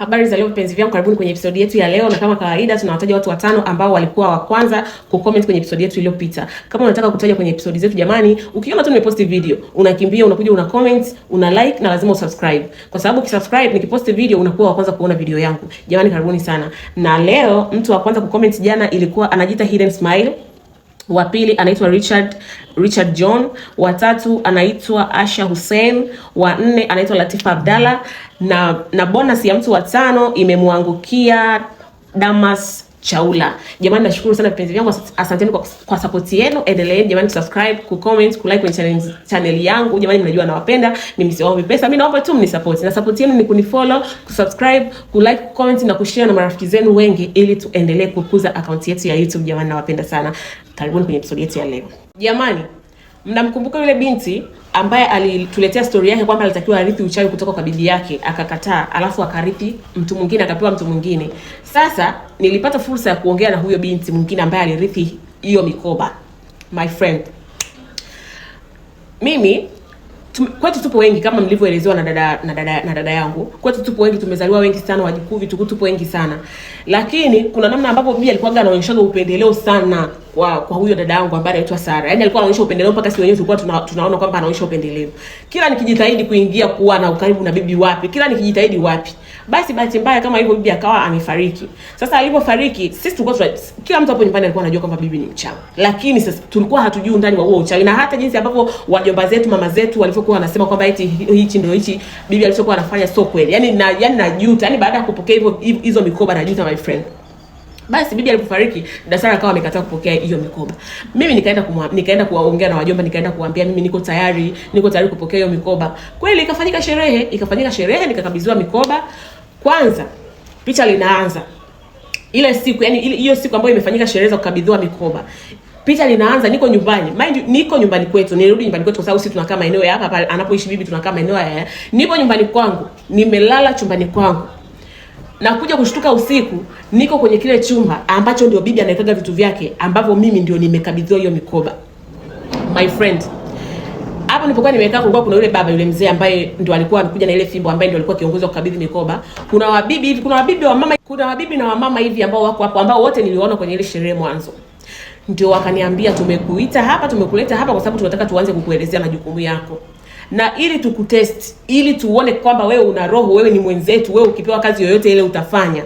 Habari za leo vipenzi vyangu, karibuni kwenye episode yetu ya leo, na kama kawaida tunawataja watu 5 ambao walikuwa wa kwanza kucomment kwenye episode yetu iliyopita. Kama unataka kutaja kwenye episode zetu jamani, ukiona tu nimepost video, unakimbia unakuja una comment, una like na lazima usubscribe. Kwa sababu ukisubscribe nikipost video unakuwa wa kwanza kuona video yangu. Jamani karibuni sana. Na leo mtu wa kwanza kucomment jana ilikuwa anajiita Hidden Smile. Wa pili anaitwa Richard John, wa tatu anaitwa Asha Hussein, wa nne anaitwa Latifa Abdalla, na bonus ya mtu wa tano imemwangukia Damas Chaula. Jamani nashukuru sana vipenzi vyangu, asanteni kwa support yenu. Endeleeni jamani kusubscribe, kucomment, kulike kwenye channel yangu. Jamani mnajua nawapenda, mimi siwaombi pesa, mimi naomba tu mnisupport. Na support yenu ni kunifollow, kusubscribe, kulike, comment na kushare na marafiki zenu wengi ili tuendelee kukuza account yetu ya YouTube. Jamani nawapenda sana. Karibuni kwenye episode yetu ya leo. Jamani, mnamkumbuka yule binti ambaye alituletea story yake kwamba alitakiwa arithi uchawi kutoka kwa bibi yake, akakataa, alafu akarithi mtu mwingine, akapewa mtu mwingine. Sasa nilipata fursa ya kuongea na huyo binti mwingine ambaye alirithi hiyo mikoba. My friend, mimi kwetu tupo wengi kama mlivyoelezewa na dada yangu. Kwetu tupo wengi, tumezaliwa wengi sana, wajukuu vitukuu tupo wengi sana. Lakini kuna namna ambapo bibi alikuwa anaonyesha upendeleo sana kwa huyo dada yangu ambaye anaitwa Sara. Yaani alikuwa anaonyesha upendeleo mpaka sisi wenyewe tulikuwa tunaona kwamba anaonyesha upendeleo. Kila nikijitahidi kuingia kuwa na ukaribu na bibi wapi, kila nikijitahidi wapi. Basi bahati mbaya kama hivyo bibi akawa amefariki. Sasa alipofariki sisi tulikuwa kila mtu hapo nyumbani alikuwa anajua kwamba bibi ni mchawi. Lakini sasa tulikuwa hatujui ndani wa huo uchawi, na hata jinsi ambavyo wajomba zetu, mama zetu walivyokuwa wanasema kwamba eti hichi ndio hichi bibi alichokuwa anafanya sio kweli. Yaani najuta, yaani baada ya kupokea hizo mikoba najuta my friend. Basi bibi alipofariki Dasara akawa amekataa kupokea hiyo mikoba. Mimi nikaenda kuwaongea na wajomba, nikaenda kuambia mimi niko tayari kupokea hiyo mikoba. Kweli ikafanyika sherehe, nikakabidhiwa mikoba. Kwanza picha linaanza ile siku, yani hiyo siku ambayo imefanyika sherehe za kukabidhiwa mikoba. Picha linaanza niko nyumbani. Niko nyumbani kwetu. Nirudi nyumbani kwetu kwa sababu sisi tunakaa maeneo ya hapa anapoishi bibi, tunakaa maeneo haya. Nipo nyumbani kwangu, nimelala chumbani kwangu. Na kuja kushtuka usiku, niko kwenye kile chumba ambacho ndio bibi anaweka vitu vyake, ambavyo mimi ndio nimekabidhiwa hiyo mikoba. My friend, hapo nilipokuwa nimekaa kulikuwa kuna yule baba, yule mzee ambaye ndio alikuwa anakuja na ile fimbo, ambaye ndio alikuwa kiongozi wa kukabidhi mikoba. Kuna wabibi na wamama hivi ambao wako hapo, ambao wote niliona kwenye ile sherehe mwanzo. Ndio wakaniambia tumekuita hapa, tumekuleta hapa kwa sababu tunataka tuanze kukuelezea majukumu yako. Na ili tukutest, ili tuone kwamba wewe una roho, wewe ni mwenzetu, wewe ukipewa kazi yoyote ile utafanya.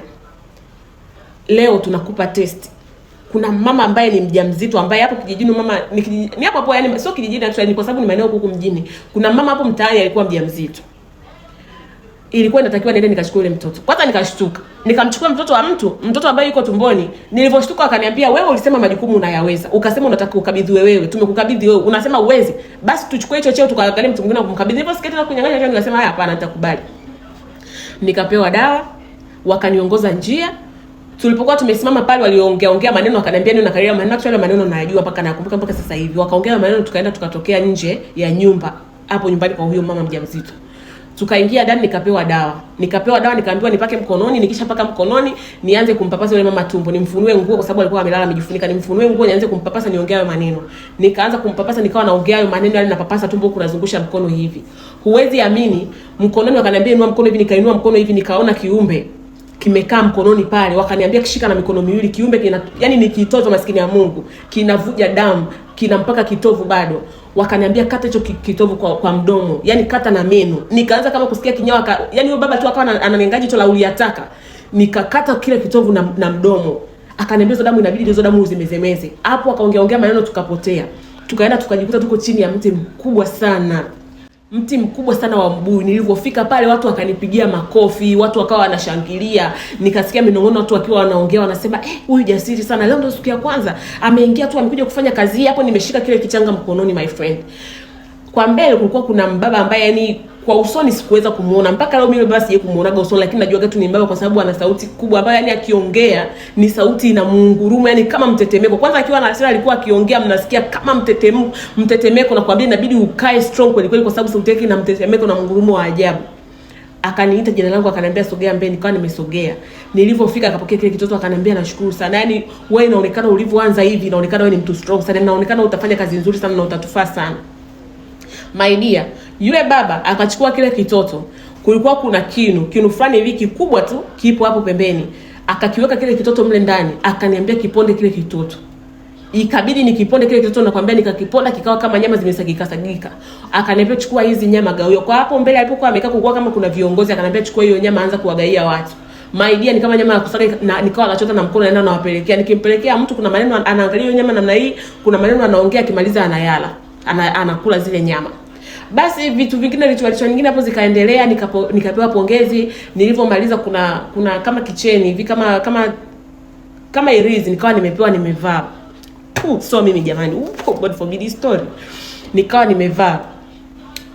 Leo tunakupa test. Kuna mama ambaye ni mjamzito, ambaye hapo kijijini mama ni hapo yani sio kijijini actually, kwa sababu ni maeneo huko mjini. Kuna mama hapo mtaani alikuwa mjamzito. Ilikuwa inatakiwa niende nikachukue yule mtoto. Kwanza nikashtuka. Nikamchukua mtoto wa mtoto ambaye yuko tumboni. Nilivyoshtuka akaniambia, "Wewe ulisema majukumu unayaweza. Ukasema unataka ukabidhiwe wewe. Tumekukabidhi wewe. Unasema uwezi. Basi tuchukue hicho cheo tukaangalie mtu mwingine kumkabidhi." Hivyo siketi na kunyang'anya cheo, nikasema, "Hapana, nitakubali." Nikapewa dawa, wakaniongoza njia. Tulipokuwa tumesimama pale waliongea maneno, wakaniambia nini, nakaria maneno actually maneno najua mpaka nakumbuka mpaka sasa hivi. Wakaongea maneno, tukaenda tukatokea nje ya nyumba hapo nyumbani kwa huyo mama mjamzito. Tukaingia ndani, nikapewa dawa nikaambiwa nipake mkononi. Nikishapaka mkononi nianze kumpapasa yule mama tumbo, nimfunue nguo kwa sababu alikuwa amelala amejifunika, nimfunue nguo nianze kumpapasa, niongee hayo maneno. Nikaanza kumpapasa, nikawa naongea hayo maneno, yani napapasa tumbo huko nazungusha mkono hivi. Huwezi amini, mkononi wakaniambia inua mkono hivi, nikainua mkono hivi, nikaona kiumbe kimekaa mkononi pale. Wakaniambia kishika na mikono miwili, kiumbe yani ni kitoto maskini ya Mungu, kinavuja damu, kina mpaka kitovu bado. Wakaniambia kata hicho kitovu kwa mdomo, yani kata na meno. Nikaanza kama kusikia kinyawa, yani yule baba tu akawa ananengaji to la uliyataka. Nikakata kile kitovu na mdomo. Akaniambia hizo damu inabidi hizo damu uzimezemeze. Hapo akaongea maneno, tukapotea. Tukaenda tukajikuta tuko chini ya mti mkubwa sana. Mti mkubwa sana wa mbuyu. Nilipofika pale watu wakanipigia makofi, watu wakawa wanashangilia. Nikasikia minong'ono, watu wakiwa wanaongea wanasema, huyu jasiri sana. Leo ndio siku ya kwanza ameingia tu, amekuja kufanya kazi hii. Hapo nimeshika kile kichanga mkononi my friend. Kwa mbele kulikuwa kuna mbaba ambaye yani kwa usoni sikuweza kumuona. Mpaka leo mimi basi kumuonaga usoni, lakini najua tu ni mbaba kwa sababu ana sauti kubwa ambayo yani akiongea ni sauti ina muungurumo, yani kama mtetemeko. Kwanza akiwa na hasira alikuwa akiongea mnasikia kama mtetemeko, na kwambia inabidi ukae strong kweli kweli kwa sababu sauti yake ina mtetemeko na muungurumo wa ajabu. Akaniita jina langu, akaniambia sogea mbele, nikawa nimesogea. Nilipofika akapokea kile kitoto, akaniambia nashukuru sana. Yani wewe inaonekana ulivyoanza hivi, inaonekana wewe ni mtu strong sana, inaonekana utafanya kazi nzuri sana na utatufaa sana. My dear, yule baba akachukua kile kitoto. kulikuwa kuna kinu fulani hivi kikubwa tu kipo hapo pembeni. Akakiweka kile kitoto mle ndani, akaniambia kiponde kile kitoto. Ikabidi nikiponde kile kitoto, nakwambia nikakiponda kikawa kama nyama zimesagika. Akaniambia chukua hizi nyama gawio. Kwa hapo mbele alipokuwa amekaa kukua kama kuna viongozi, akaniambia chukua hiyo nyama anza kuwagaia watu. My dear, ni kama nyama ya kusaga na nikawa nachota na mkono naenda nawapelekea. Nikimpelekea mtu kuna maneno anaangalia hiyo nyama namna hii, kuna maneno anaongea, akimaliza anayala. Anakula zile nyama. Basi vitu vingine ritual nyingine hapo zikaendelea, nikapewa pongezi. Nilipomaliza kuna kama kicheni hivi kama irizi nikawa nimepewa, nimevaa. So mimi jamani, God forbid this story. Nikawa nimevaa.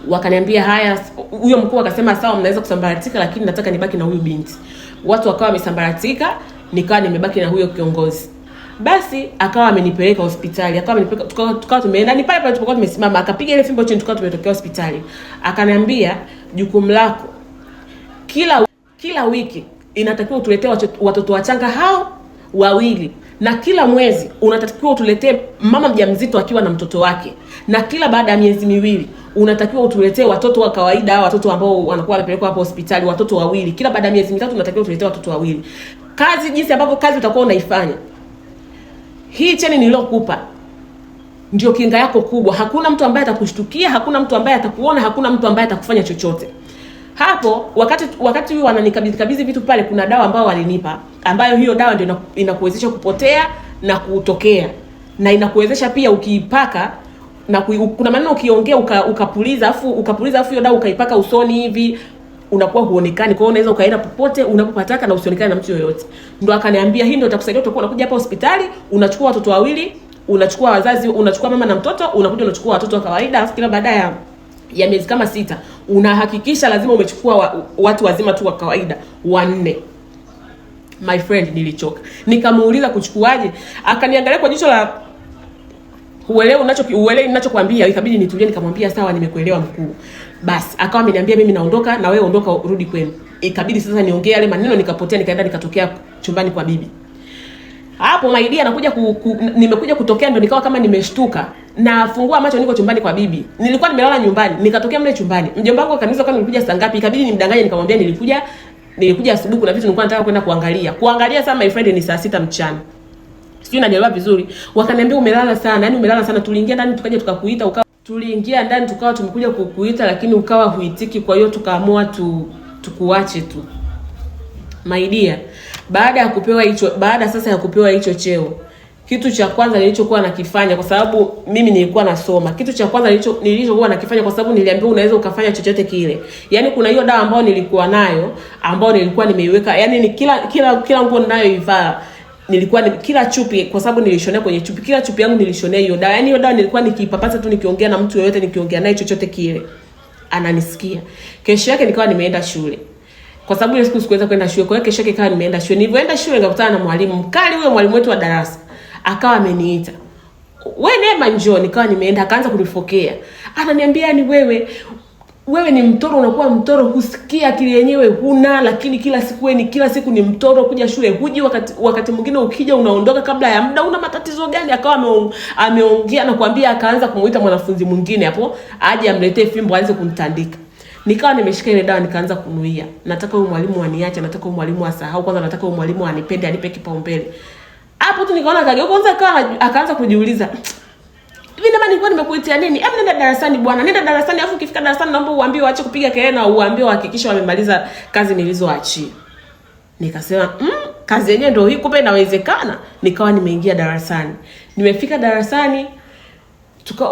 Wakaniambia haya, huyo mkuu akasema sawa, mnaweza kusambaratika, lakini nataka nibaki na huyu binti. Watu wakawa wamesambaratika, nikawa nimebaki na huyo kiongozi. Basi akawa amenipeleka hospitali, tukawa tumeenda ni pale tulipokuwa tumesimama, akapiga ile fimbo chini, tukawa tumetokea hospitali. Akaniambia jukumu lako kila wiki inatakiwa utuletee watoto wachanga hao wawili, na kila mwezi unatakiwa utuletee mama mjamzito akiwa na mtoto wake, na kila baada ya miezi miwili unatakiwa utuletee watoto wa kawaida, watoto ambao wanakuwa wamepelekwa hapo hospitali, watoto wawili. Kila baada ya miezi mitatu unatakiwa utuletee watoto wawili. Jinsi ambavyo kazi utakuwa unaifanya, hii cheni nilokupa ndio kinga yako kubwa. Hakuna mtu ambaye atakushtukia, hakuna mtu ambaye atakuona, hakuna mtu ambaye atakufanya chochote. Hapo wakati huyu wananikabidhi vitu pale, kuna dawa ambayo walinipa, ambayo hiyo dawa ndio inakuwezesha kupotea na kutokea, na inakuwezesha pia ukiipaka na kuna maneno ukiongea ukapuliza afu hiyo dawa ukaipaka usoni hivi, unakuwa huonekani. Kwa hiyo unaweza ukaenda popote unapopataka na usionekane na mtu yoyote. Ndio akaniambia hii ndio itakusaidia, utakuwa unakuja hapa hospitali, unachukua watoto wawili, unachukua wazazi, unachukua mama na mtoto, unakuja unachukua watoto wa kawaida, afu kila baada ya miezi kama 6 unahakikisha lazima umechukua watu wazima tu wa kawaida 4. My friend, nilichoka. Nikamuuliza kuchukuaje? Akaniangalia kwa jicho la uelewi ninachokuambia. Ikabidi nitulie, nikamwambia sawa, nimekuelewa mkuu. Basi akawa ameniambia mimi naondoka, na wewe ondoka urudi kwenu. Ikabidi sasa niongee yale maneno, nikapotea, nikaenda nikatokea chumbani kwa bibi. Hapo my dear, nimekuja kutokea, ndo nikawa kama nimeshtuka. Nafungua macho, niko chumbani kwa bibi. Nilikuwa nimelala nyumbani, nikatokea mle chumbani. Mjomba wangu akaniuliza kama nilikuja saa ngapi. Ikabidi nimdanganye, nikamwambia nilikuja asubuhi, kuna vitu nilikuwa nataka kwenda kuangalia. Sasa my friend, ni saa 6 mchana. Sijui naelewa vizuri. Wakaniambia umelala sana, yani umelala sana. Tuliingia ndani tukaja tukakuita, tuliingia ndani tukawa tumekuja kukuita, lakini ukawa huitiki. Kwa hiyo tukaamua tukuache tu. My dear, baada sasa ya kupewa hicho cheo, kitu cha kwanza nilichokuwa nakifanya, kwa sababu mimi nilikuwa nasoma, kitu cha kwanza nilichokuwa nakifanya, kwa sababu niliambiwa unaweza ukafanya chochote kile. Yani kuna hiyo dawa ambayo nilikuwa nayo, ambayo nilikuwa nimeiweka, yani ni kila nguo ninayoivaa nilikuwa kila chupi, kwa sababu nilishonea kwenye chupi, kila chupi yangu nilishonea hiyo dawa. Yani hiyo dawa nilikuwa nikipapasa tu, nikiongea na mtu yoyote, nikiongea naye chochote kile ananisikia. Kesho yake nikawa nimeenda shule, kwa sababu ile siku sikuweza kwenda shule. Kwa hiyo kesho yake nikawa nimeenda shule. Nilipoenda shule nikakutana na mwalimu mkali, huyo mwalimu wetu wa darasa. Akawa ameniita, "Wewe Neema njoo." Nikawa nimeenda, akaanza kunifokea. Ananiambia ni wewe ni mtoro, unakuwa mtoro, husikia akili yenyewe huna, lakini kila siku ni mtoro, kuja shule huji, wakati mwingine ukija unaondoka kabla ya muda, una matatizo gani? Akawa ameongea na kuambia, akaanza kumuita mwanafunzi mwingine hapo aje amletee fimbo aanze kumtandika. Nikawa nimeshika ile dawa, nikaanza kunuia. Nataka huyu mwalimu aniache, nataka huyu mwalimu asahau, kwanza nataka huyu mwalimu anipende, anipe kipaumbele. Hapo tu nikaona kageuka, kwanza akaanza kujiuliza, "Hivi Neema nilikuwa nimekuitia nini? Hebu nenda darasani bwana, nenda darasani, afu ukifika darasani naomba uambie waache kupiga kelele na uambie wahakikisha wamemaliza kazi nilizoachia." Nikasema, kazi yenyewe ndio hii, kumbe inawezekana. Nikawa nimeingia darasani. Nimefika darasani,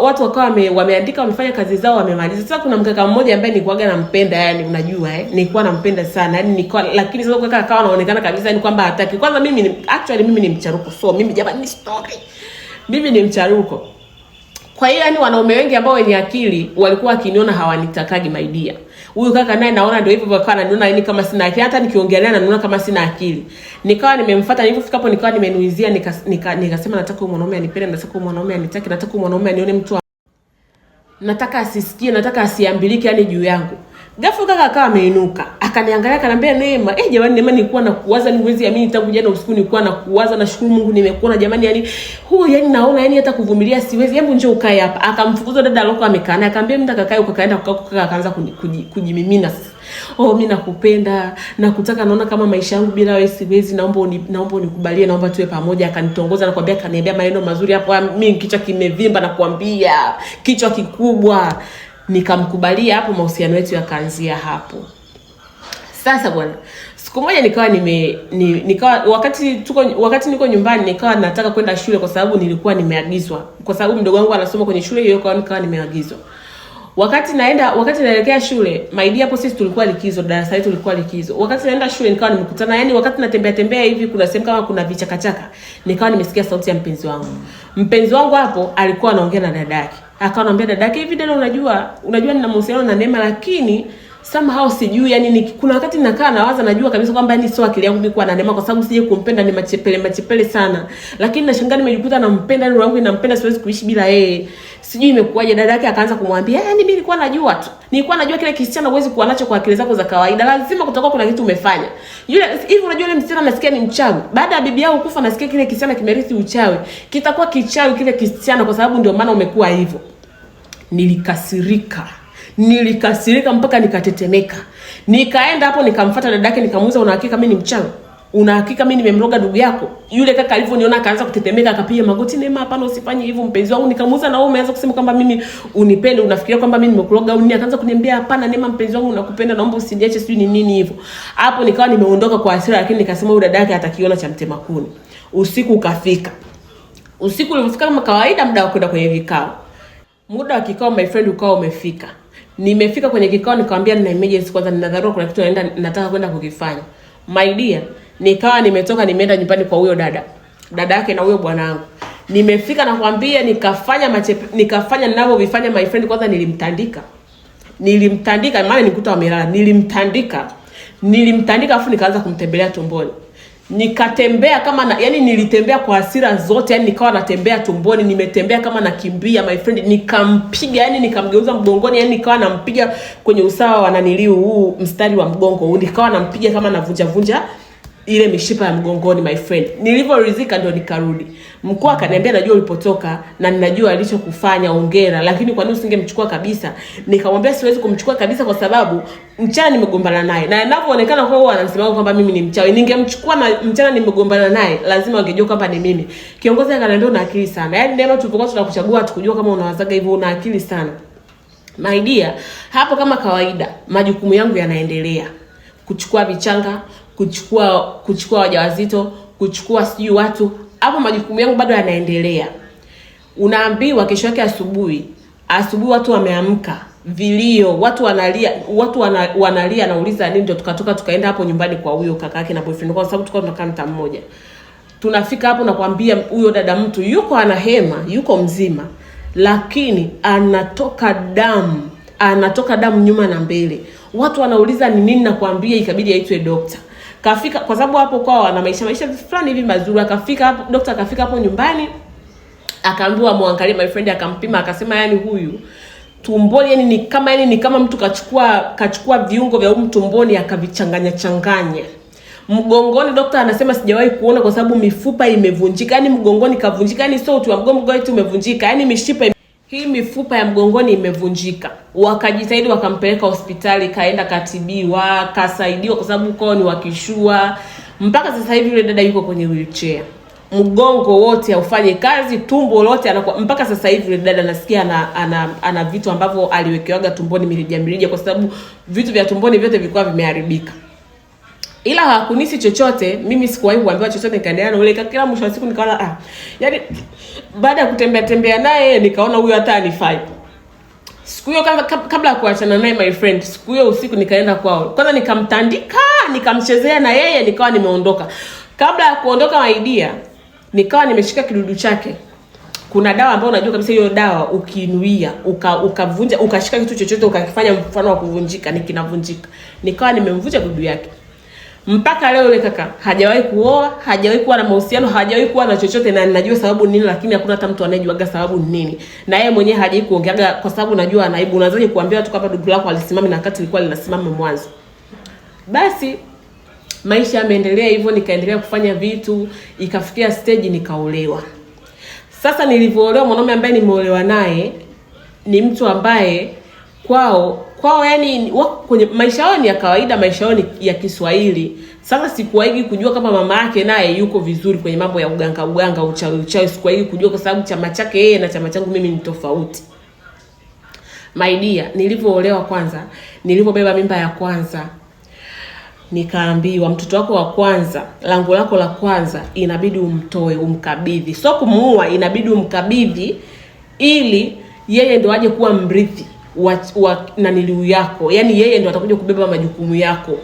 watu wakawa wameandika, wamefanya kazi zao, wamemaliza. Sasa kuna mkaka mmoja ambaye nilikuwaga nampenda, yani unajua nilikuwa nampenda sana, yani lakini sasa kaka akawa anaonekana kabisa ni kwamba hataki. Kwanza mimi ni mcharuko. So mimi jamani, ni story. Mimi ni mcharuko. Kwa hiyo yani wanaume wengi ambao wenye akili walikuwa wakiniona hawanitakagi my dear. Huyu kaka naye naona ndio hivyo, akawa ananiona yani kama sina akili, hata nikiongelea ananiona kama sina akili. Nikawa nimemfuata, nilipofika hapo nikawa nimenuizia, nikasema nataka huyu mwanaume anipende, nataka huyu mwanaume anitake, nataka huyu mwanaume anione mtu, nataka asisikie, nataka asiambilike yani juu yangu. Ghafla kaka akawa ameinuka, akaniangalia, akaniambia, "Neema, jamani Neema, nilikuwa nakuwaza, ni mwezi amini tangu jana usiku nilikuwa nakuwaza, nashukuru Mungu nimekuona jamani, yani huyu yani naona yani hata kuvumilia siwezi, hebu njoo ukae hapa." Akamfukuza dada aloko amekaa naye, akamwambia, "Mimi nataka kae huko." Kaenda kaka akaanza kujimimina. oh mimi nakupenda, nakutaka, naona kama maisha yangu bila wewe siwezi, naomba unikubalie, naomba tuwe pamoja. Akanitongoza na kwambia, kaniambia maneno mazuri hapo, mimi kichwa kimevimba na kuambia, kichwa kikubwa. Nikamkubalia hapo, mahusiano yetu yakaanzia hapo. Sasa bwana, siku moja nikawa wakati niko nyumbani nikawa nataka kwenda shule, kwa sababu nilikuwa nimeagizwa, kwa sababu mdogo wangu anasoma kwenye shule hiyo, kwa nikawa nimeagizwa. Wakati naelekea shule, my dear, hapo sisi tulikuwa likizo, darasa letu lilikuwa likizo. Wakati naenda shule nikawa nimekutana, yani wakati natembea hivi, kuna sehemu kama kuna vichakachaka, nikawa nimesikia sauti ya mpenzi wangu. Mpenzi wangu hapo alikuwa anaongea na dadake. Akawa anamwambia dadake, hivi dada, unajua nina mahusiano na Neema, lakini somehow sijui, yani kuna wakati ninakaa nawaza, najua kabisa kwamba yani sio akili yangu nilikuwa na Neema, kwa sababu sije kumpenda, ni machepele sana, lakini nashangaa nimejikuta nampenda, roho yangu inampenda, siwezi kuishi bila yeye, sijui imekuwaje. Dada yake akaanza kumwambia, yani mimi nilikuwa najua kile kisichana huwezi kuwa nacho kwa akili zako za kawaida, lazima kutakuwa kuna kitu umefanya. Hivi unajua yule msichana nasikia ni mchawi, baada ya bibi yao kufa nasikia kile kisichana kimerithi uchawi, kitakuwa kichawi kile kisichana, kwa sababu ndio maana umekuwa hivyo. Nilikasirika mpaka nikatetemeka. Nikaenda hapo nikamfuata dadake, nikamuuliza, una hakika mimi ni mchawi? Una hakika mimi nimemroga ndugu yako? Yule kaka alivyoniona akaanza kutetemeka, akapiga magoti, Neema, hapana, usifanye hivyo mpenzi wangu. Nikamuuliza, na wewe umeanza kusema kwamba mimi unipende, unafikiria kwamba mimi nimekuroga au nini? Akaanza kuniambia, hapana Neema, mpenzi wangu, nakupenda, naomba usiniache, sijui ni nini hivyo. Hapo nikawa nimeondoka kwa hasira, lakini nikasema huyu dadake atakiona cha mtema kuni. Usiku ukafika. Usiku ulifika kama kawaida, muda wa kwenda kwenye vikao. Muda wa kikao, my friend, ukao umefika. Nimefika kwenye kikao, nikamwambia nina emergency kwanza, nina dharura, kuna kitu nataka kwenda kukifanya. My dear, nikawa nimetoka nimeenda nyumbani kwa huyo dada yake na huyo bwanangu. Nimefika na kwambia nikafanya ninavyovifanya my friend. Kwanza nilimtandika maana nikuta wamelala. Nilimtandika afu nikaanza kumtembelea tumboni. Nikatembea kama yani nilitembea kwa hasira zote, yani nikawa natembea tumboni, nimetembea kama nakimbia my friend. Nikampiga, yani nikamgeuza mgongoni, yani nikawa nampiga kwenye usawa wa huu mstari wa mgongo, nikawa nampiga kama navunja ile mishipa ya mgongoni my friend. Nilivyoridhika ndio nikarudi. Mkuu akaniambia, najua ulipotoka na ninajua alichokufanya, hongera, lakini kwa nini usingemchukua kabisa? Nikamwambia siwezi kumchukua kabisa kwa sababu mchana nimegombana naye, na inapoonekana kwa wao wanasema kwamba mimi ni mchawi. Ningemchukua na mchana nimegombana naye, lazima wangejua kwamba ni mimi. Kiongozi akaniambia, una akili sana. Yaani Neema, tulipokuwa tunakuchagua tukujua kama unawazaga hivyo, una akili sana. My dear, hapo kama kawaida majukumu yangu yanaendelea. Kuchukua vichanga, kuchukua wajawazito, kuchukua sijui watu. Hapo majukumu yangu bado yanaendelea. Unaambiwa kesho yake asubuhi watu wameamka, vilio, watu wanalia, nauliza nini? Ndio tukatoka tukaenda hapo nyumbani kwa huyo kaka yake na boyfriend, kwa sababu tulikuwa tunakaa mtaa mmoja. Tunafika hapo na kwambia huyo dada mtu yuko anahema, yuko mzima, lakini anatoka damu nyuma na mbele. Watu wanauliza ni nini, na kuambia ikabidi aitwe dokta. Kafika kwa sababu hapo kwao wana maisha fulani hivi mazuri. Dokta akafika hapo nyumbani, akaambiwa muangalie my friend, akampima, akasema yani huyu tumboni, yani ni kama mtu kachukua viungo vya tumboni akavichanganya. Mgongoni dokta anasema sijawahi kuona, kwa sababu mifupa imevunjika, yani mgongoni kavunjika, yani sio tu mgongo wetu umevunjika, yani hii mifupa ya mgongoni imevunjika. Wakajitahidi wakampeleka hospitali, kaenda katibiwa, kasaidiwa, kwa sababu kwao ni wakishua. Mpaka sasa hivi yule dada yuko kwenye wheelchair. Mgongo wote haufanye kazi, tumbo lote mpaka sasa hivi yule dada nasikia ana vitu ambavyo aliwekewaga tumboni, mirija, kwa sababu vitu vya tumboni vyote vilikuwa vimeharibika. Ila hakunisi chochote, mimi sikuwahi kuambiwa chochote, nikaendelea na ule kila mwisho wa siku nikaona yani baada ya kutembea naye nikaona huyu hata anifai. Siku hiyo kabla ya kuachana naye my friend, siku hiyo usiku nikaenda kwao. Kwanza nikamtandika, nikamchezea na yeye, nikawa nimeondoka. Kabla ya kuondoka my dear, nikawa nimeshika kidudu chake. Kuna dawa ambayo unajua kabisa hiyo dawa ukiinuia, ukavunja, ukashika kitu chochote ukakifanya mfano wa kuvunjika, kinavunjika. Nikawa nimemvunja kidudu yake. Mpaka leo yule kaka hajawahi kuoa, hajawahi kuwa na mahusiano, hajawahi kuwa na chochote, na ninajua sababu nini, lakini hakuna hata mtu anayejuaga sababu nini. Na yeye mwenyewe hajawahi kuongeaga kwa sababu najua anaibu. Unaanzaje kuambia watu kwamba dudu lako alisimama na wakati ilikuwa linasimama mwanzo? Basi maisha yameendelea hivyo, nikaendelea kufanya vitu, ikafikia stage nikaolewa. Sasa nilivoolewa, mwanaume ambaye nimeolewa naye ni mtu ambaye kwao kwao yani wako kwenye maisha yao ni ya kawaida, maisha yao ni ya Kiswahili. Sasa sikuwahi kujua kama mama yake naye yuko vizuri kwenye mambo ya uganga, uchawi. Sikuwahi kujua kwa sababu chama chake yeye na chama changu mimi ni tofauti. My dear, nilipoolewa kwanza, nilipobeba mimba ya kwanza, nikaambiwa mtoto wako wa kwanza, lango lako la kwanza inabidi umtoe, umkabidhi. Sio kumuua, inabidi umkabidhi ili yeye ndo aje kuwa mrithi wa naniliu yako. Yaani yeye ndo atakuja kubeba majukumu yako.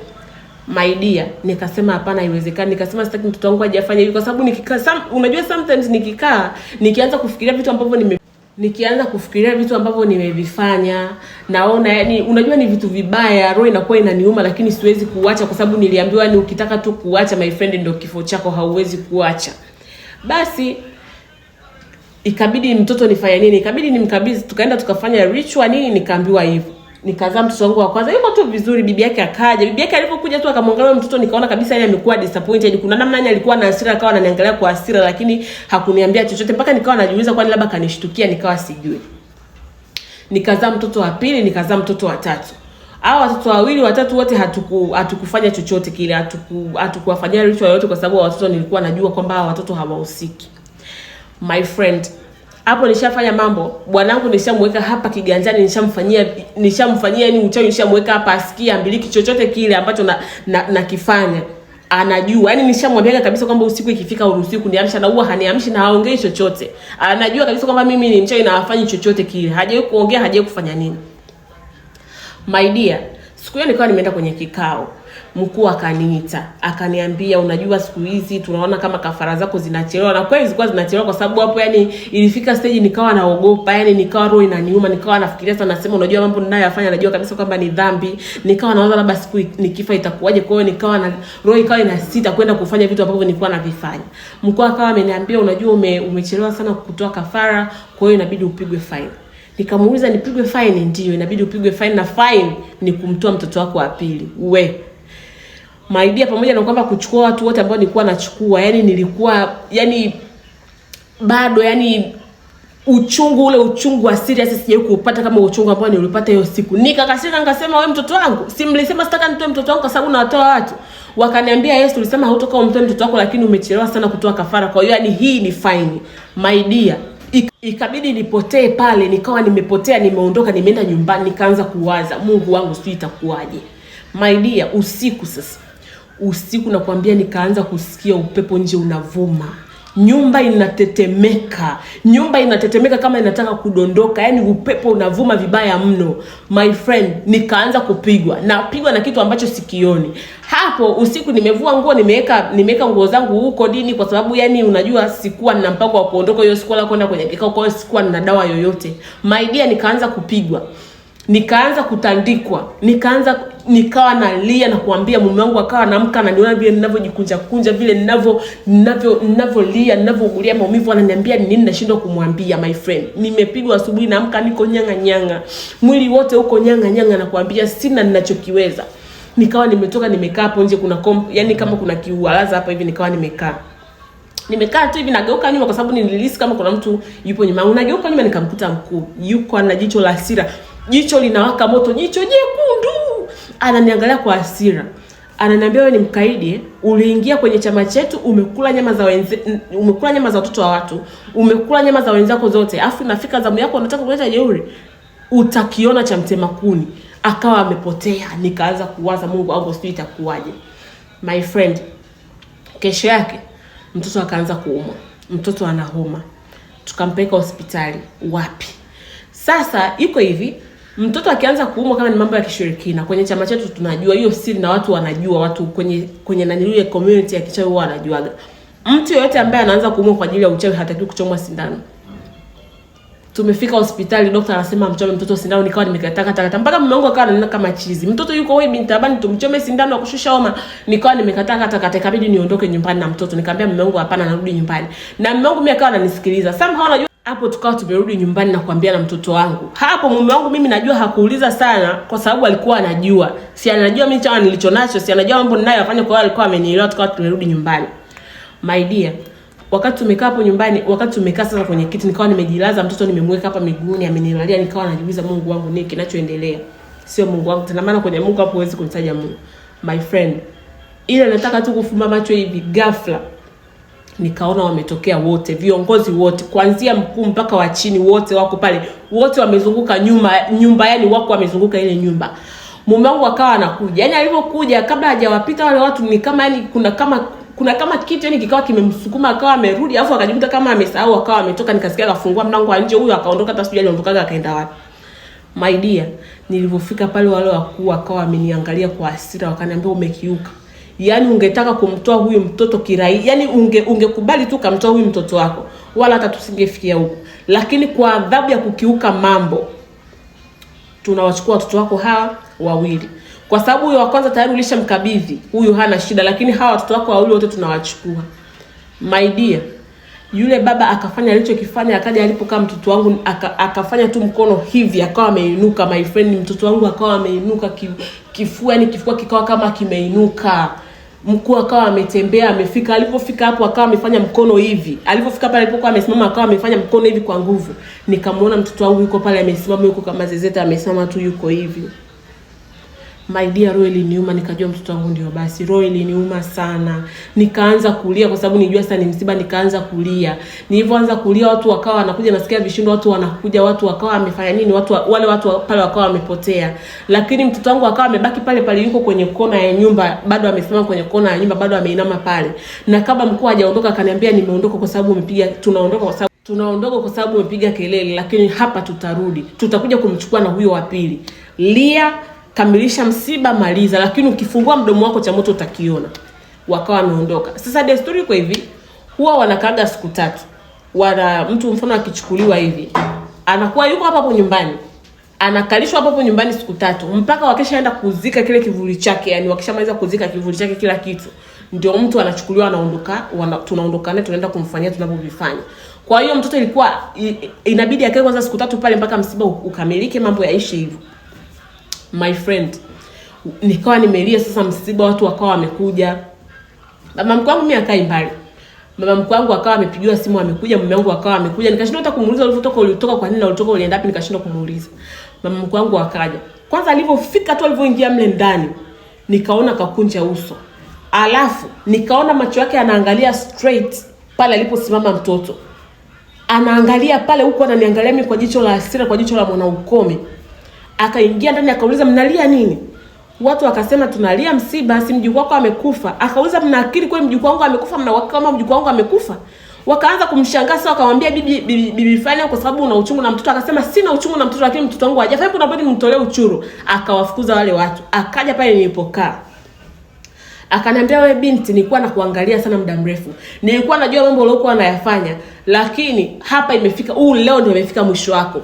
My dear, nikasema hapana, haiwezekani. Nikasema sitaki mtoto wangu aje afanye hivi kwa sababu unajua sometimes nikianza kufikiria vitu ambavyo nimevifanya, naona yani unajua ni vitu vibaya, roho inakuwa inaniuma, lakini siwezi kuacha kwa sababu niliambiwa ni ukitaka tu kuacha my friend ndio kifo chako, hauwezi kuacha. Basi ikabidi mtoto nifanye nini? Ikabidi nimkabidhi, tukaenda tukafanya ritual nini, nikaambiwa hivyo. Nikazaa mtoto wangu wa kwanza. Yuko tu vizuri, bibi yake akaja. Bibi yake alipokuja tu akamwangalia mtoto, nikaona kabisa yeye amekuwa disappointed. Kuna namna yeye alikuwa na hasira, akawa ananiangalia kwa hasira, lakini hakuniambia chochote mpaka nikawa najiuliza kwani labda kanishtukia, nikawa sijui. Nikazaa mtoto wa pili, nikazaa mtoto wa tatu. Hao watoto wawili watatu wote hatukufanya chochote kile, hatukuwafanyia ritual yote kwa sababu watoto nilikuwa najua kwamba hao watoto hawahusiki. My friend, hapo nishafanya mambo. Bwanangu nishamweka hapa kiganjani, nishamfanyia ni uchawi, nishamweka hapa asikia ambiliki chochote kile ambacho nakifanya. Anajua. Yaani nishamwambia kabisa kwamba usiku ikifika uruhusiwi kuniamsha, na huwa haniamshi na haongei chochote. Anajua kabisa kwamba mimi ni mchawi na hafanyi chochote kile. Hajawahi kuongea, hajawahi kufanya nini. My dear, siku hiyo nikawa nimeenda kwenye kikao. Mkuu akaniita, akaniambia unajua siku hizi tunaona kama kafara zako zinachelewa. Na kweli zilikuwa zinachelewa kwa sababu hapo yani ilifika stage nikawa naogopa, yani nikawa roho inaniuma, nikawa nafikiria sana, nasema unajua mambo ninayoyafanya najua kabisa kwamba ni dhambi. Nikawa nawaza labda siku nikifa itakuwaje. Kwa hiyo nikawa na roho ikawa inasita kwenda kufanya vitu ambavyo nilikuwa navifanya. Mkuu akawa ameniambia unajua umechelewa sana kutoa kafara, kwa hiyo inabidi upigwe fine. Nikamuuliza nipigwe fine? Ndio, inabidi upigwe fine, na fine ni kumtoa mtoto wako wa pili. My dear, pamoja na kwamba kuchukua watu wote ambao nilikuwa nachukua, yani nilikuwa yani bado yani uchungu wa serious sijawahi kupata kama uchungu ambao nilipata hiyo siku. Nikakasirika nikasema wewe mtoto wangu, si mlisema sitaka nitoe mtoto wangu kwa sababu nawatoa watu? Wakaniambia yes, tulisema hautoka umtoe mtoto wako lakini umechelewa sana kutoa kafara. Kwa hiyo yani hii ni fine. My dear, ikabidi nipotee pale, nikawa nimepotea, nimeondoka, nimeenda nyumbani, nikaanza kuwaza Mungu wangu sijui itakuwaje. My dear, usiku nakwambia nikaanza kusikia upepo nje unavuma. Nyumba inatetemeka kama inataka kudondoka. Yani upepo unavuma vibaya mno. My friend, nikaanza kupigwa na kitu ambacho sikioni. Hapo usiku nimevua nguo, nimeweka nguo zangu huko dini kwa sababu yani unajua sikuwa nina mpango wa kuondoka hiyo siku la kwenda kwenye kikao, kwa hiyo sikuwa nina dawa yoyote. My dear, nikaanza kupigwa. Nikaanza kutandikwa, nikawa nalia na kuambia mume wangu, akawa anaamka ananiona vile ninavyojikunja vile ninavyolia, ninavyogulia maumivu, ananiambia nini nashindwa kumwambia. My friend, nimepigwa asubuhi, naamka niko nyanga, mwili wote uko nyanga, na kuambia sina ninachokiweza. Nikawa nimetoka, nimekaa hapo nje, yani kama kuna kiualaza hapa hivi, nikawa nimekaa tu hivi, nageuka nyuma kwa sababu nililisi kama kuna mtu yupo nyuma. Nageuka nyuma, nikamkuta mkuu yuko ana jicho la hasira, jicho linawaka moto, jicho jekundu. Ananiangalia kwa hasira. Ananiambia wewe ni mkaidi, uliingia kwenye chama chetu, umekula nyama za watoto wa watu, umekula nyama za wenzako zote. Afu nafika zamu yako unataka kuleta jeuri. Utakiona cha mtema kuni. Akawa amepotea. Nikaanza kuwaza Mungu wangu sijui itakuwaje. My friend, kesho yake mtoto akaanza kuumwa. Mtoto ana homa. Tukampeleka hospitali. Wapi? Sasa iko hivi, mtoto akianza kuumwa kama ni mambo ya kishirikina, kwenye chama chetu tunajua hiyo siri na watu wanajua, watu kwenye naniliwe community ya kichawi huwa wanajuaga. Mtu yote ambaye anaanza kuumwa kwa ajili ya uchawi hatakiwi kuchomwa sindano. Tumefika hospitali, daktari anasema mchome mtoto sindano, nikawa nimekataa mpaka mume wangu akawa ananiona kama chizi. Mtoto yuko wewe binti tabani, tumchome sindano ya kushusha homa. Nikawa nimekataa, ikabidi niondoke nyumbani na mtoto. Nikamwambia mume wangu hapana, narudi nyumbani. Na mume wangu mimi akawa ananisikiliza. Somehow unajua hapo tukawa tumerudi nyumbani na kuambia na mtoto wangu. Hapo mume wangu mimi najua hakuuliza sana kwa sababu alikuwa anajua. Si anajua mimi chawa nilichonacho, si anajua mambo ninayofanya, kwa hiyo alikuwa amenielewa. Tukawa tumerudi nyumbani. My dear, wakati tumekaa hapo nyumbani, wakati tumekaa sasa kwenye kiti, nikawa nimejilaza mtoto, nimemweka hapa miguuni, amenilalia. Nikawa najiuliza Mungu wangu nini kinachoendelea. sio Mungu wangu tena, maana kwenye Mungu hapo huwezi kumtaja Mungu. My friend, ile nataka tu kufumba macho hivi ghafla nikaona wametokea wote, viongozi wote kuanzia mkuu mpaka wa chini, wote wako pale, wote wamezunguka nyumba yani wako wamezunguka ile nyumba. Mume wangu akawa anakuja, yani alipokuja kabla hajawapita wale watu ni kama yani kuna kama kitu yani kikawa kimemsukuma, akawa amerudi, alafu akajikuta kama amesahau, akawa ametoka. Nikasikia akafungua mlango wa nje, huyo akaondoka, hata sijui aliondoka akaenda wapi. My dear, nilipofika pale wale wakuu akawa ameniangalia kwa hasira, wakaniambia umekiuka. Yani ungetaka kumtoa huyu mtoto kirai, yani ungekubali tu kumtoa huyu mtoto wako, wala hata tusingefikia huko. Lakini kwa adhabu ya kukiuka mambo, tunawachukua watoto wako hawa wawili. Kwa sababu huyo wa kwanza tayari ulishamkabidhi, huyu hana shida, lakini hawa watoto wako wawili wote tunawachukua. My dear, yule baba akafanya alichokifanya, akaja alipokaa mtoto wangu akafanya tu mkono hivi, akawa ameinuka. My friend, mtoto wangu akawa ameinuka kifua, yani kifua kikawa kama kimeinuka. Mkuu akawa ametembea, amefika, alipofika hapo akawa amefanya mkono hivi. Alipofika pale alipokuwa amesimama akawa amefanya mkono hivi kwa nguvu. Nikamuona mtoto wangu yuko pale amesimama, yuko kama zezeta, amesimama tu yuko hivi. My dear, roho iliniuma, nikajua mtoto wangu ndio basi. Roho iliniuma sana. Nikaanza kulia kwa sababu nijua sasa ni msiba, nikaanza kulia. Nilipoanza kulia watu wakawa wanakuja, nasikia vishindo, watu wanakuja, watu wakawa wamefanya nini, wale watu pale wakawa wamepotea. Lakini mtoto wangu akawa amebaki pale pale, yuko kwenye kona ya nyumba, bado amesimama kwenye kona ya nyumba, bado ameinama pale. Na kabla mkuu hajaondoka akaniambia nimeondoka kwa sababu umepiga, tunaondoka kwa sababu umepiga kelele, lakini hapa tutarudi. Tutakuja kumchukua na huyo wa pili. Lia, kamilisha msiba, maliza, lakini ukifungua mdomo wako cha moto utakiona. Wakawa wameondoka. Sasa desturi kwa hivi, huwa wanakaaga siku 3. Mtu mfano akichukuliwa hivi, anakuwa yuko hapo nyumbani, anakalishwa hapo nyumbani siku 3 mpaka wakishaenda kuzika kile kivuli chake, yani wakishamaliza kuzika kivuli chake kila kitu, ndio mtu anachukuliwa, anaondoka, tunaondoka naye, tunaenda kumfanyia tunavyovifanya. Kwa hiyo mtoto ilikuwa inabidi akae kwanza siku 3 pale mpaka msiba ukamilike, mambo yaishi hivyo. My friend, nikawa nimelia sasa msiba, watu wakawa wamekuja. Mama mkuu wangu mimi akai mbali. Mama mkuu wangu akawa amepigiwa simu, amekuja. Mume wangu akawa amekuja. Nikashindwa hata kumuuliza ulitoka kwa nini na ulitoka ulienda wapi, nikashindwa kumuuliza. Mama mkuu wangu akaja. Kwanza alipofika tu, alipoingia mle ndani, nikaona kakunja uso. Alafu nikaona macho yake anaangalia straight pale aliposimama mtoto. Anaangalia pale huko, ananiangalia mimi kwa jicho la hasira, kwa jicho la mwana ukome. Akaingia ndani akauliza mnalia nini? Watu wakasema tunalia msiba, si mjukuu wako amekufa. Akauliza mna akili kweli mjukuu wangu amekufa? Mnawaka kama mjukuu wangu amekufa? Wakaanza kumshangaa sasa, akamwambia bibi fanya kwa sababu una uchungu na mtoto. Akasema sina uchungu na mtoto, lakini mtoto wangu hajafa, hebu nabidi mtolee uchuru. Akawafukuza wale watu. Akaja pale nilipokaa. Akaniambia wewe binti, nilikuwa nakuangalia sana muda mrefu. Nilikuwa najua mambo uliokuwa unayafanya, lakini hapa imefika, leo ndio imefika mwisho wako.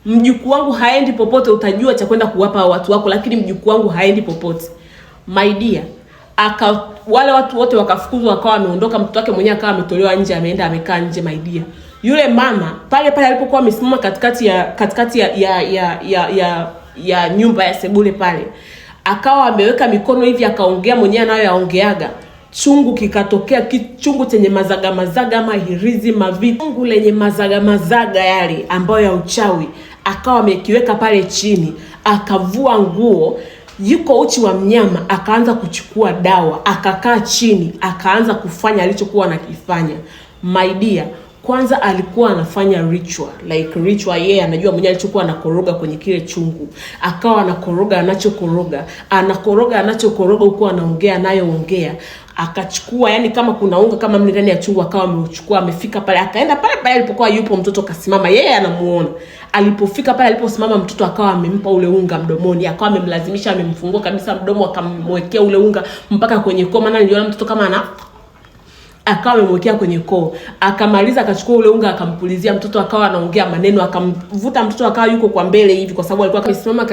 Mjukuu wangu haendi popote, utajua cha kwenda kuwapa watu wako, lakini mjukuu wangu haendi popote. My dear, wale watu wote wakafukuzwa, wakawa wameondoka, mtoto wake mwenyewe akawa ametolewa nje, ameenda amekaa nje. My dear, yule mama pale pale alipokuwa amesimama katikati ya nyumba ya sebule pale, akawa ameweka mikono hivi, akaongea mwenyewe nayo yaongeaga. Chungu kikatokea, kichungu chenye mazaga ama hirizi mavitungu lenye mazaga yale ambayo ya uchawi. Akawa amekiweka pale chini, akavua nguo, yuko uchi wa mnyama, akaanza kuchukua dawa, akakaa chini, akaanza kufanya alichokuwa anakifanya. My dear, kwanza alikuwa anafanya ritual, yeye anajua mwenyewe alichokuwa anakoroga kwenye kile chungu. Akawa anakoroga anachokoroga huko, anaongea anayoongea. Akachukua, yani kama kuna unga kama mle ndani ya chungu, akawa amechukua, amefika pale, akaenda pale alipokuwa yupo mtoto, kasimama, yeye anamuona. Alipofika pale aliposimama mtoto, akawa amempa ule unga mdomoni, akawa amemlazimisha, amemfungua kabisa mdomo, akamwekea ule unga mpaka kwenye koo, maana niliona mtoto kama akawa amemwekea kwenye koo. Akamaliza, akachukua ule unga, akampulizia mtoto, akawa anaongea maneno, akamvuta mtoto, akawa yuko kwa mbele hivi, kwa sababu alikuwa amesimama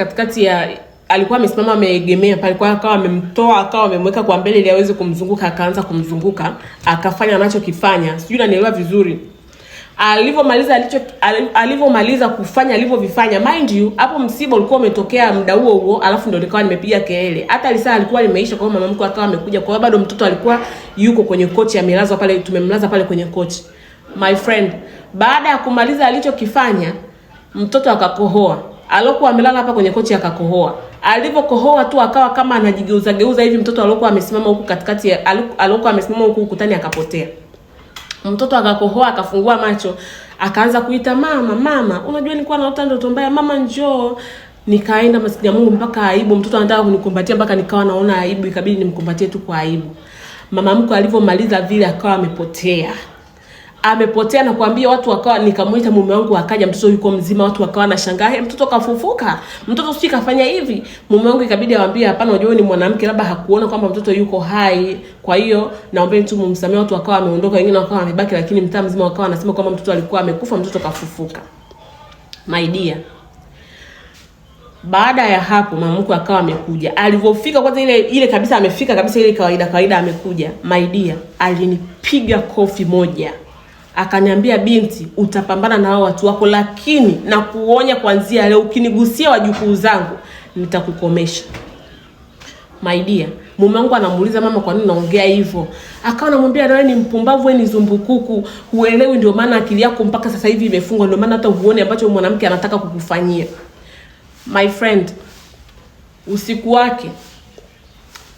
alikuwa amesimama ameegemea pale, kwa akawa amemtoa, akawa amemweka kwa mbele ili aweze kumzunguka. Akaanza kumzunguka, akafanya anachokifanya, sijui unanielewa vizuri. Alivyomaliza kufanya alivyovifanya, mind you, hapo msiba ulikuwa umetokea muda huo, alafu ndio nikawa nimepiga kelele. Hata lisaa alikuwa limeisha, kwa mama mkuu akawa amekuja, kwa bado mtoto alikuwa yuko kwenye kochi, amelazwa pale, tumemlaza pale kwenye kochi. My friend, baada ya kumaliza alichokifanya, mtoto akakohoa. Alokuwa amelala hapa kwenye kochi akakohoa. Alivyokohoa tu akawa kama anajigeuza geuza hivi, mtoto alokuwa amesimama huku katikati, alokuwa amesimama huku ukutani akapotea. Mtoto akakohoa, akafungua macho, akaanza kuita mama, mama. Unajua nilikuwa naota ndoto mbaya, mama njoo. Nikaenda maskini ya Mungu mpaka aibu, mtoto anataka kunikumbatia mpaka nikawa naona aibu, ikabidi nimkumbatie tu kwa aibu. Mama mko alivyomaliza vile akawa amepotea na kuambia watu, wakawa nikamuita mume wangu akaja, mtoto yuko mzima, watu wakawa na shangaa, mtoto kafufuka, mtoto sisi kafanya hivi. Mume wangu ikabidi awaambie hapana, unajua ni mwanamke, labda hakuona kwamba mtoto yuko hai, kwa hiyo naomba tu mumsamee. Watu wakawa wameondoka, wengine wakawa wamebaki, lakini mtaa mzima wakawa wanasema kwamba mtoto alikuwa amekufa, mtoto kafufuka. My dear, baada ya hapo mama mkwe akawa amekuja. Alipofika kwanza ile kabisa amefika kabisa ile kawaida amekuja. My dear, alinipiga kofi moja. Akaniambia, binti, utapambana na hao watu wako, lakini na kuonya kuanzia leo ukinigusia wajukuu zangu nitakukomesha. My dear, mume wangu anamuuliza, mama, kwa nini unaongea hivyo? Akawa anamwambia, wewe ni mpumbavu, wewe ni zumbukuku, huelewi, ndio maana akili yako mpaka sasa hivi imefungwa, ndio maana hata huone ambacho mwanamke anataka kukufanyia. My friend, usiku wake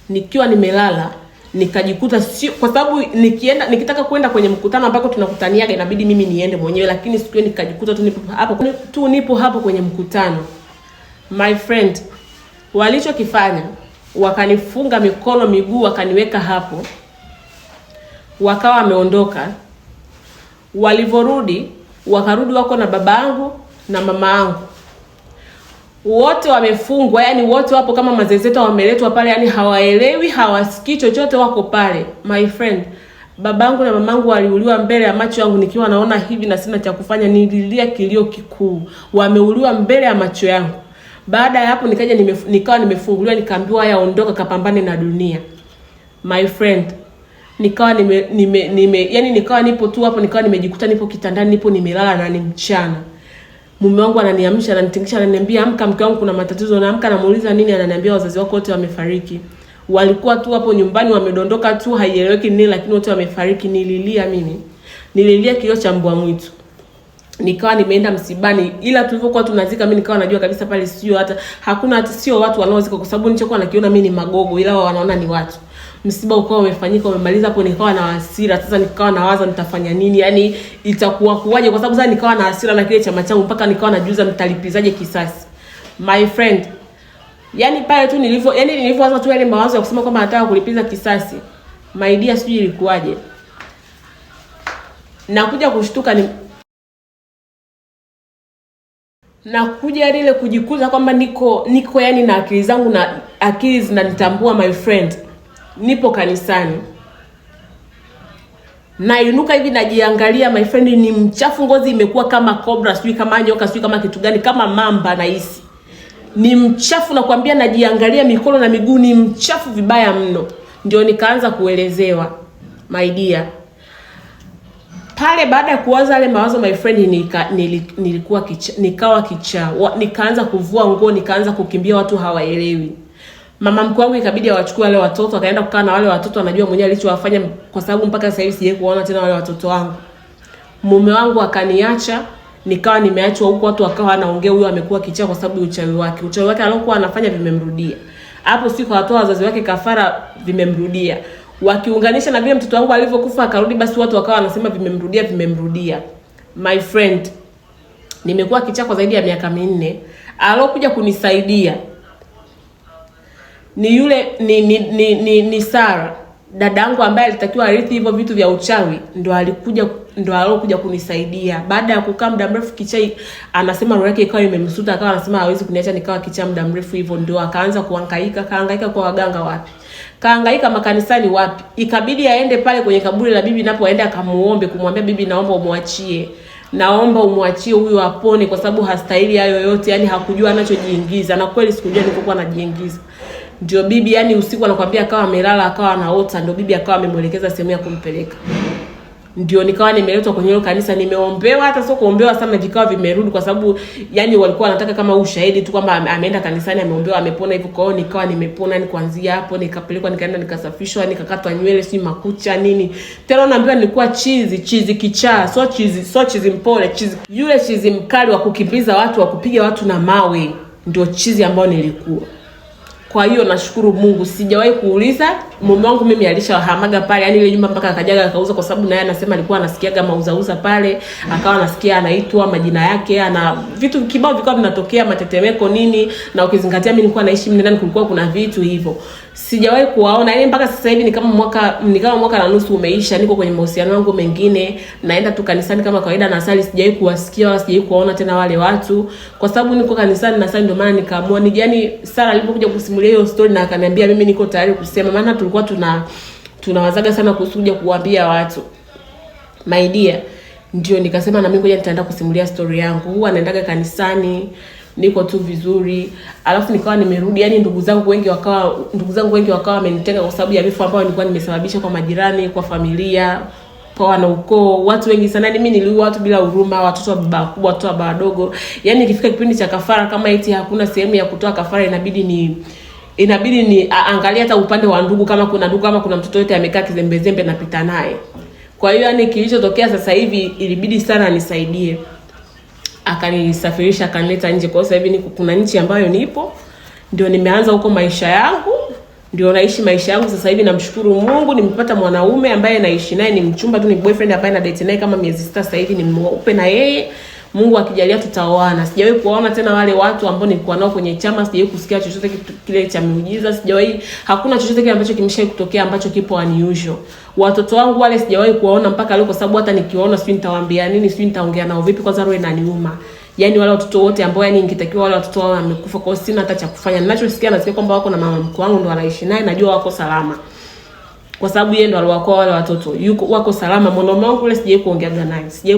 nikiwa nimelala nikajikuta sio, kwa sababu nikitaka kwenda kwenye mkutano ambako tunakutaniaga inabidi mimi niende mwenyewe, lakini siku hiyo nikajikuta nipo hapo kwenye mkutano. My friend, walichokifanya wakanifunga mikono miguu, wakaniweka hapo, wakawa wameondoka. Walivorudi wakarudi wako na babangu na mama yangu, wote wamefungwa, yani wote wapo kama mazezeta wameletwa pale, yani hawaelewi, hawasikii chochote, wako pale. My friend, babangu na mamangu waliuliwa mbele ya macho yangu, nikiwa naona hivi na sina cha kufanya, nililia kilio kikuu. Wameuliwa mbele ya macho yangu. Baada ya hapo nikawa nimefunguliwa, nikaambiwa haya, ondoka kapambane na dunia. My friend, nikawa nikawa nipo tu hapo, nikawa nimejikuta nipo kitandani, nipo nimelala na ni mchana. Mume wangu ananiamsha, ananitingisha, ananiambia, amka mke wangu kuna matatizo. Naamka, namuuliza nini, ananiambia wazazi wako wote wamefariki. Walikuwa tu hapo nyumbani wamedondoka tu, haieleweki nini, lakini wote wamefariki. Nililia kilio cha mbwa mwitu. Nikawa nimeenda msibani, ila tulivyokuwa tunazika mimi nikawa najua kabisa pale sio watu wanaozika, kwa sababu nilichokuwa nakiona mimi ni magogo, ila wao wanaona ni watu. Msiba ukao umefanyika, umemaliza hapo, nikawa na hasira. Sasa nikawa nawaza nitafanya nini, yani itakuwa kuwaje, kwa sababu sasa nikawa na hasira na kile chama changu, mpaka nikawa najiuliza nitalipizaje kisasi. My friend, yani pale tu nilivyoanza tu yale mawazo ya kusema kwamba nataka kulipiza kisasi, my dear, sijui ilikuwaje, nakuja kushtuka nakuja ile kujikuza kwamba niko yani na akili zangu na akili zinanitambua. My friend, nipo kanisani, nainuka hivi najiangalia. My friend, ni mchafu, ngozi imekuwa kama cobra, sijui kama nyoka, sijui kama kitu gani, kama mamba nahisi. Ni mchafu nakwambia, najiangalia mikono na miguu ni mchafu vibaya mno. Ndio nikaanza kuelezewa. My dear, pale baada ya kuwaza yale mawazo, my friend, nikawa kichaa. Nikaanza kuvua nguo, nikaanza kukimbia, watu hawaelewi. Mama mkwe wangu ikabidi awachukue wale watoto, akaenda kukaa na wale watoto, anajua mwenyewe alichowafanya, kwa sababu mpaka sasa hivi sijawahi kuona tena wale watoto wangu. Mume wangu akaniacha, nikawa nimeachwa huko, watu wakawa wanaongea huyo amekuwa kichaa kwa sababu uchawi wake alokuwa anafanya vimemrudia. Hapo siku watoa wazazi wake kafara, vimemrudia. Wakiunganisha na vile mtoto wangu alivyokufa akarudi, basi watu wakawa wanasema vimemrudia. My friend, nimekuwa kichaa kwa zaidi ya miaka 4. Alokuja kunisaidia ni yule ni Sara, dadangu ambaye alitakiwa arithi hivyo vitu vya uchawi, ndo alokuja kunisaidia. Baada ya kukaa muda mrefu kichaa, anasema roho yake ikawa imemsuta, akawa anasema hawezi kuniacha nikawa kichaa muda mrefu hivyo. Ndio akaanza kaangaika kwa waganga wapi, kaangaika makanisani wapi, ikabidi aende pale kwenye kaburi la bibi, napo aende akamuombe, kumwambia bibi, naomba umwachie huyu apone, kwa sababu hastahili hayo yote. Yani hakujua anachojiingiza, na kweli sikujua nilipokuwa najiingiza. Ndio bibi, yani usiku anakuambia akawa amelala, akawa anaota, ndio bibi akawa amemuelekeza sehemu ya kumpeleka. ndio nikawa nimeletwa kwenye hilo kanisa, nimeombewa, hata sio kuombewa sana, vikao vimerudi kwa sababu yani walikuwa wanataka kama ushahidi tu kwamba ameenda kanisani, ameombewa, amepona hivyo. Kwa hiyo nikawa nimepona, ni kuanzia hapo nikapelekwa, nikaenda nikasafishwa, nikakatwa nywele, si makucha nini. Tena naambiwa nilikuwa chizi kichaa, sio chizi mpole, yule chizi mkali wa kukimbiza watu, wa kupiga watu na mawe, ndio chizi ambao nilikuwa. Kwa hiyo nashukuru Mungu, sijawahi kuuliza. Mume wangu mimi alishahamaga pale, yani ile nyumba mpaka akajaga akauza, kwa sababu naye anasema alikuwa anasikiaga mauzauza pale, akawa anasikia anaitwa majina yake, ana vitu kibao vikao vinatokea, matetemeko nini, na ukizingatia mimi nilikuwa naishi mimi ndani, kulikuwa kuna vitu hivyo. Sijawahi kuwaona, yani mpaka sasa hivi ni kama mwaka na nusu umeisha, niko kwenye mahusiano yangu mengine, naenda tu kanisani kama kawaida na sali. Sijawahi kuwasikia wala sijawahi kuwaona tena wale watu, kwa sababu niko kanisani na sali. Ndio maana nikaamua yani Sara alipokuja kusimulia hiyo story na akaniambia mimi niko tayari kusema, maana tulikuwa tunawazaga sana kusudia kuambia watu. My dear, ndio nikasema na mimi ngoja nitaenda kusimulia story yangu. Huwa naendaga kanisani, niko tu vizuri, alafu nikawa nimerudi. Yani ndugu zangu wengi wakawa wamenitenga kwa sababu ya vifo ambavyo nilikuwa nimesababisha kwa majirani, kwa familia, kwa wana ukoo, watu wengi sana. Mimi niliua watu bila huruma, watoto wa baba kubwa, watoto wa baba wadogo. Yani ikifika kipindi cha kafara, kama eti hakuna sehemu ya kutoa kafara, inabidi ni angalia hata upande wa ndugu, kama kuna ndugu, kama kuna mtoto yote amekaa kizembezembe napita naye. Kwa hiyo yani kilichotokea sasa hivi ilibidi sana nisaidie. Akanisafirisha, akanileta nje. Kwa sababu hivi kuna nchi ambayo nipo, ndio nimeanza huko maisha yangu, ndio naishi maisha yangu sasa hivi. Namshukuru Mungu, nimepata mwanaume ambaye naishi naye, ni mchumba tu, ni boyfriend ambaye na date naye kama miezi 6 sasa hivi, ni mweupe na yeye. Mungu akijalia tutaoana. Sijawahi kuona tena wale watu ambao nilikuwa nao kwenye chama, sijawahi kusikia chochote kile cha miujiza, hakuna chochote kile ambacho kimeshawahi kutokea ambacho kipo unusual. Watoto wangu wale sijawahi kuwaona mpaka leo, kwa sababu hata nikiwaona sijui nitawaambia nini, sijui nitaongea nao vipi, kwanza roho inaniuma. Yani wale watoto wote ambao yani ingetakiwa wale watoto wao wamekufa, kwa hiyo sina hata cha kufanya. Ninachosikia nasikia kwamba wako na mama mkwe wangu ndo anaishi naye, najua wako salama. Kwa sababu yeye ndo aliwakoa wale watoto. Wako salama. Mwanaume wangu yule sijawahi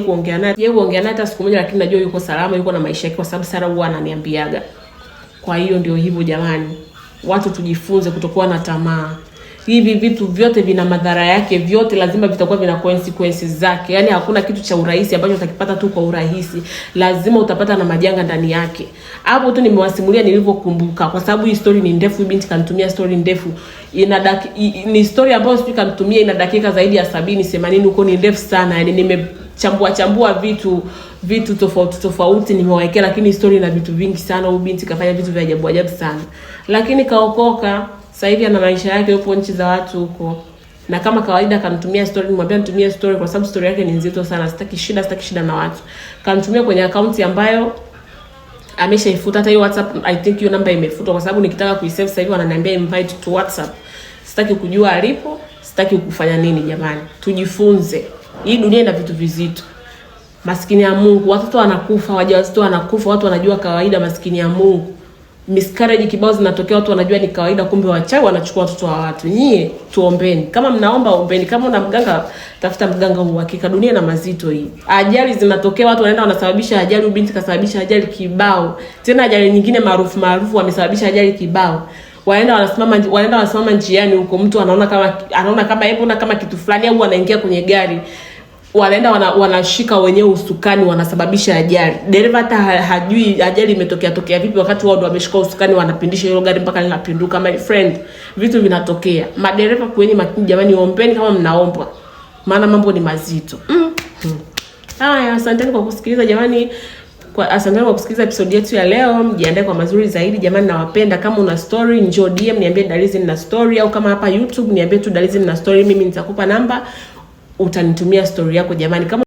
kuongea naye hata siku moja, lakini najua yuko salama, yuko na maisha yake, kwa sababu Sara huwa ananiambiaga. Kwa hiyo ndio hivyo jamani. Watu tujifunze kutokuwa na tamaa. Hivi vitu vyote vina madhara yake, vyote lazima vitakuwa vina consequences zake. Yani hakuna kitu cha urahisi ambacho utakipata tu kwa urahisi. Lazima utapata na majanga ndani yake. Hapo tu nimewasimulia nilivyokumbuka, kwa sababu hii story ni ndefu. Binti kanitumia story ndefu. Ni story ambayo sisi kanitumia ina dakika zaidi ya 70-80 huko, ni ndefu sana. Yani nimechambua vitu tofauti nimewawekea, lakini story ina vitu vingi sana. Huyu binti kafanya vitu vya ajabu sana. Lakini kaokoka. Sasa hivi ana maisha yake, yupo nchi za watu huko. Na kama kawaida kanitumia story, nimwambia nitumie story kwa sababu story yake ni nzito sana. Sitaki shida na watu. Kanitumia kwenye account ambayo ameshaifuta. Hata hiyo WhatsApp I think hiyo namba imefutwa, kwa sababu nikitaka kuisave sasa hivi wananiambia invite to WhatsApp. Sitaki kujua alipo, sitaki kufanya nini jamani. Tujifunze. Hii dunia ina vitu vizito. Maskini ya Mungu, watoto wanakufa, wajawazito wanakufa, watu wanajua kawaida. Maskini ya Mungu. Miscarriage kibao zinatokea, watu wanajua ni kawaida, kumbe wachawi wanachukua watoto wa watu. Nyie tuombeni. Kama mnaomba ombeni, kama una mganga tafuta mganga uhakika. Dunia na mazito hii. Ajali zinatokea, watu wanaenda wanasababisha ajali. Binti kasababisha ajali kibao. Tena ajali nyingine maarufu wamesababisha ajali kibao. Wanaenda wanasimama njiani huko, mtu anaona kama hebu na kama kitu fulani, au anaingia kwenye gari. Wanaenda wanashika wenyewe usukani, wanasababisha ajali. Dereva hata hajui ajali imetokea vipi, wakati wao ndo wameshika usukani, wanapindisha hilo gari mpaka linapinduka. My friend, vitu vinatokea. Madereva kweni makini jamani, ombeni kama mnaomba, maana mambo ni mazito. Haya, asanteni kwa kusikiliza jamani. Asanteni kwa kusikiliza episode yetu ya leo. Mjiandae kwa mazuri zaidi jamani, nawapenda. Kama una story njoo DM niambie Dalizi na story, au kama hapa YouTube niambie tu Dalizi na story, mimi nitakupa namba, utanitumia story yako jamani. Kama